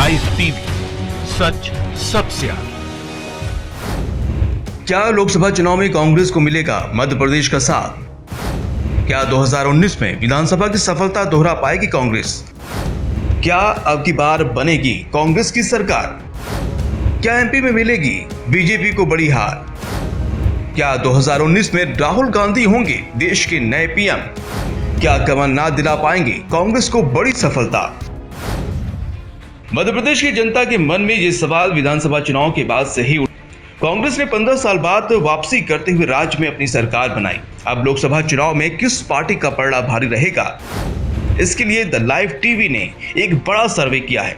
Live TV, सच सबसे आगे। क्या लोकसभा चुनाव में कांग्रेस को मिलेगा मध्य प्रदेश का साथ? क्या 2019 में विधानसभा की सफलता दोहरा पाएगी कांग्रेस? क्या अब की बार बनेगी कांग्रेस की सरकार? क्या एमपी में मिलेगी बीजेपी को बड़ी हार? क्या 2019 में राहुल गांधी होंगे देश के नए पीएम? क्या कमलनाथ दिला पाएंगे कांग्रेस को बड़ी सफलता? मध्य प्रदेश की जनता के मन में ये सवाल विधानसभा चुनाव के बाद से ही कांग्रेस ने 15 साल बाद वापसी करते हुए राज्य में अपनी सरकार बनाई। अब लोकसभा चुनाव में किस पार्टी का पलड़ा भारी रहेगा, इसके लिए द लाइव टीवी ने एक बड़ा सर्वे किया है,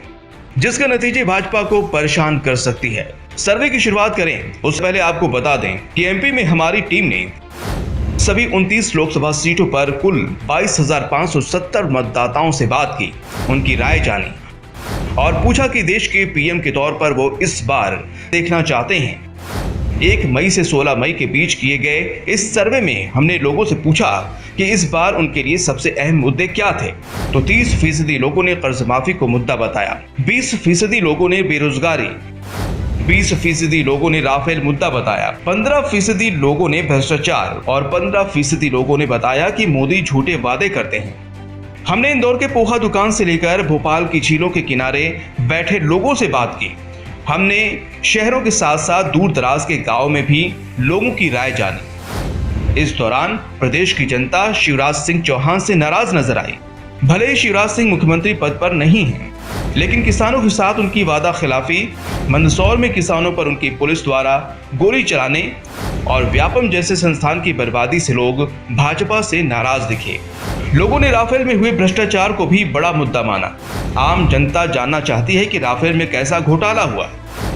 जिसका नतीजे भाजपा को परेशान कर सकती है। सर्वे की शुरुआत करें उससे पहले आपको बता दें कि एमपी में हमारी टीम ने सभी 29 लोकसभा सीटों पर कुल 22,570 मतदाताओं से बात की, उनकी राय जानी और पूछा कि देश के पीएम के तौर पर वो इस बार देखना चाहते हैं। 1 मई से 16 मई के बीच किए गए इस सर्वे में हमने लोगों से पूछा कि इस बार उनके लिए सबसे अहम मुद्दे क्या थे। तो 30% लोगों ने कर्ज माफी को मुद्दा बताया, 20% लोगों ने बेरोजगारी, 20% लोगों ने राफेल मुद्दा बताया, 15% लोगों ने भ्रष्टाचार और 15% लोगों ने बताया कि मोदी झूठे वादे करते हैं। हमने इंदौर के पोहा दुकान से लेकर भोपाल की झीलों के किनारे बैठे लोगों से बात की। हमने शहरों के साथ साथ दूर दराज के गांव में भी लोगों की राय जानी। इस दौरान प्रदेश की जनता शिवराज सिंह चौहान से नाराज नजर आई। भले ही शिवराज सिंह मुख्यमंत्री पद पर नहीं हैं, लेकिन किसानों के साथ उनकी वादा खिलाफी, मंदसौर में किसानों पर उनकी पुलिस द्वारा गोली चलाने और व्यापम जैसे संस्थान की बर्बादी से लोग भाजपा से नाराज दिखे। लोगों ने राफेल में हुए भ्रष्टाचार को भी बड़ा मुद्दा माना। आम जनता जानना चाहती है कि राफेल में कैसा घोटाला हुआ,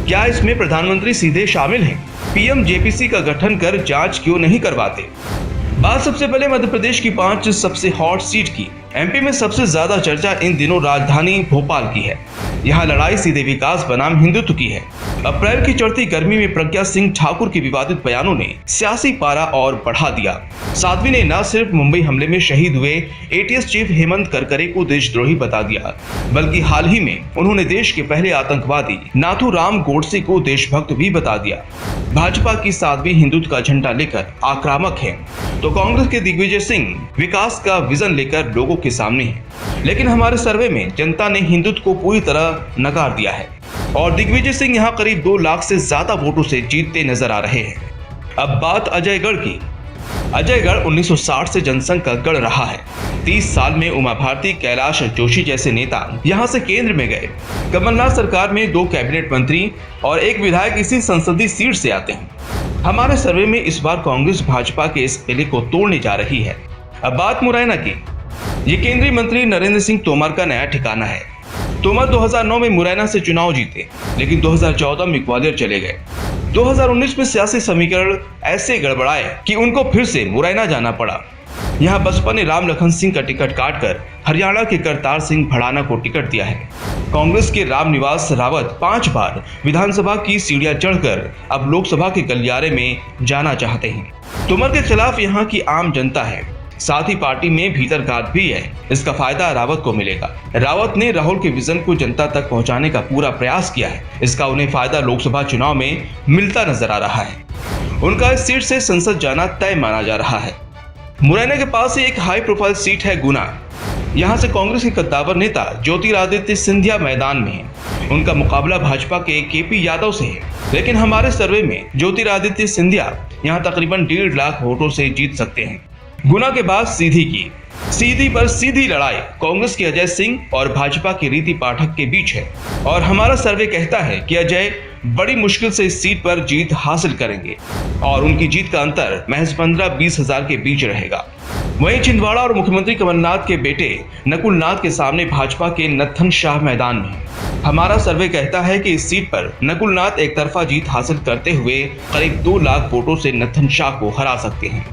क्या इसमें प्रधानमंत्री सीधे शामिल हैं? पीएम जेपीसी का गठन कर जांच क्यों नहीं करवाते? बात सबसे पहले मध्य प्रदेश की 5 सबसे हॉट सीट की। एमपी में सबसे ज्यादा चर्चा इन दिनों राजधानी भोपाल की है। यहाँ लड़ाई सीधे विकास बनाम हिंदुत्व की है। अप्रैल की चढ़ती गर्मी में प्रज्ञा सिंह ठाकुर के विवादित बयानों ने सियासी पारा और बढ़ा दिया। साध्वी ने न सिर्फ मुंबई हमले में शहीद हुए एटीएस चीफ हेमंत करकरे को देशद्रोही बता दिया, बल्कि हाल ही में उन्होंने देश के पहले आतंकवादी नाथूराम गोडसे को देशभक्त भी बता दिया। भाजपा की साध्वी हिंदुत्व का झंडा लेकर आक्रामक है, तो कांग्रेस के दिग्विजय सिंह विकास का विजन लेकर लोगों के सामने है। लेकिन हमारे सर्वे में जनता ने हिंदुत्व को पूरी तरह नकार दिया है और दिग्विजय सिंह यहां करीब 2 लाख से ज्यादा वोटों से जीतते नजर आ रहे हैं। अब बात अजयगढ़ की। अजयगढ़ 1960 से जनसंघ का गढ़ रहा है। 30 साल में उमा भारती, कैलाश जोशी जैसे नेता यहां से केंद्र में गए। कमलनाथ सरकार में 2 कैबिनेट मंत्री और 1 विधायक इसी संसदीय सीट से आते हैं। हमारे सर्वे में इस बार कांग्रेस भाजपा के इस किले को तोड़ने जा रही है। अब बात मुरैना की। ये केंद्रीय मंत्री नरेंद्र सिंह तोमर का नया ठिकाना है। तोमर 2009 में मुरैना से चुनाव जीते, लेकिन 2014 में ग्वालियर चले गए। 2019 में सियासी समीकरण ऐसे गड़बड़ाए कि उनको फिर से मुरैना जाना पड़ा। यहाँ बसपा ने राम लखन सिंह का टिकट काटकर हरियाणा के करतार सिंह भड़ाना को टिकट दिया है। कांग्रेस के रामनिवास रावत 5 बार विधानसभा की सीढ़ियां चढ़कर अब लोकसभा के गलियारे में जाना चाहते हैं। तोमर के खिलाफ यहाँ की आम जनता है, साथ ही पार्टी में भीतरघात भी है। इसका फायदा रावत को मिलेगा। रावत ने राहुल के विजन को जनता तक पहुंचाने का पूरा प्रयास किया है। इसका उन्हें फायदा लोकसभा चुनाव में मिलता नजर आ रहा है। उनका इस सीट से संसद जाना तय माना जा रहा है। मुरैना के पास ही एक हाई प्रोफाइल सीट है गुना। यहाँ से कांग्रेस के कद्दावर नेता ज्योतिरादित्य सिंधिया मैदान में है। उनका मुकाबला भाजपा के केपी यादव से है, लेकिन हमारे सर्वे में ज्योतिरादित्य सिंधिया यहाँ तकरीबन 1.5 लाख वोटों से जीत सकते हैं। गुना के बाद सीधी की। सीधी पर सीधी लड़ाई कांग्रेस के अजय सिंह और भाजपा की रीति पाठक के बीच है और हमारा सर्वे कहता है कि अजय बड़ी मुश्किल से इस सीट पर जीत हासिल करेंगे और उनकी जीत का अंतर महज 15-20 हजार के बीच रहेगा। वहीं छिंदवाड़ा और मुख्यमंत्री कमलनाथ के बेटे नकुल नाथ के सामने भाजपा के नत्थन शाह मैदान में है। हमारा सर्वे कहता है कि इस सीट पर नकुल नाथ एक तरफा जीत हासिल करते हुए करीब 2 लाख वोटों से नत्थन शाह को हरा सकते हैं।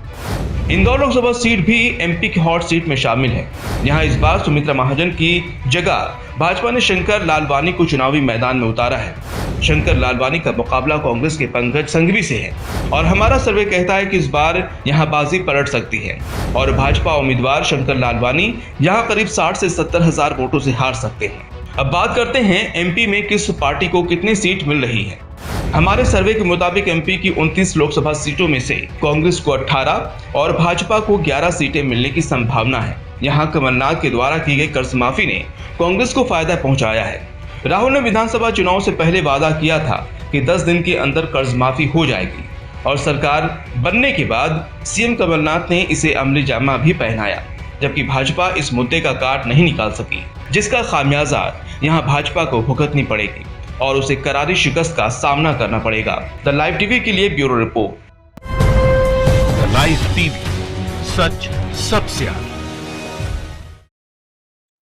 इंदौर लोकसभा सीट भी एमपी की हॉट सीट में शामिल है। यहाँ इस बार सुमित्रा महाजन की जगह भाजपा ने शंकर लालवानी को चुनावी मैदान में उतारा है। शंकर लालवानी का मुकाबला कांग्रेस के पंकज संघवी से है और हमारा सर्वे कहता है कि इस बार यहाँ बाजी पलट सकती है और भाजपा उम्मीदवार शंकर लालवानी यहाँ करीब 60 से 70 हजार वोटों से हार सकते हैं। अब बात करते हैं एमपी में किस पार्टी को कितनी सीट मिल रही है। हमारे सर्वे के मुताबिक एमपी की 29 लोकसभा सीटों में से कांग्रेस को 18 और भाजपा को 11 सीटें मिलने की संभावना है। यहां कमलनाथ के द्वारा की गई कर्ज माफी ने कांग्रेस को फायदा पहुंचाया है। राहुल ने विधानसभा चुनाव से पहले वादा किया था कि 10 दिन के अंदर कर्ज माफी हो जाएगी और सरकार बनने के बाद सीएम कमलनाथ ने इसे अमली जामा भी पहनाया, जबकि भाजपा इस मुद्दे का काट नहीं निकाल सकी, जिसका खामियाजा यहां भाजपा को भुगतनी पड़ेगी और उसे करारी शिकस्त का सामना करना पड़ेगा। द लाइव टीवी के लिए bureau report. The live TV, सच सबसे आगे।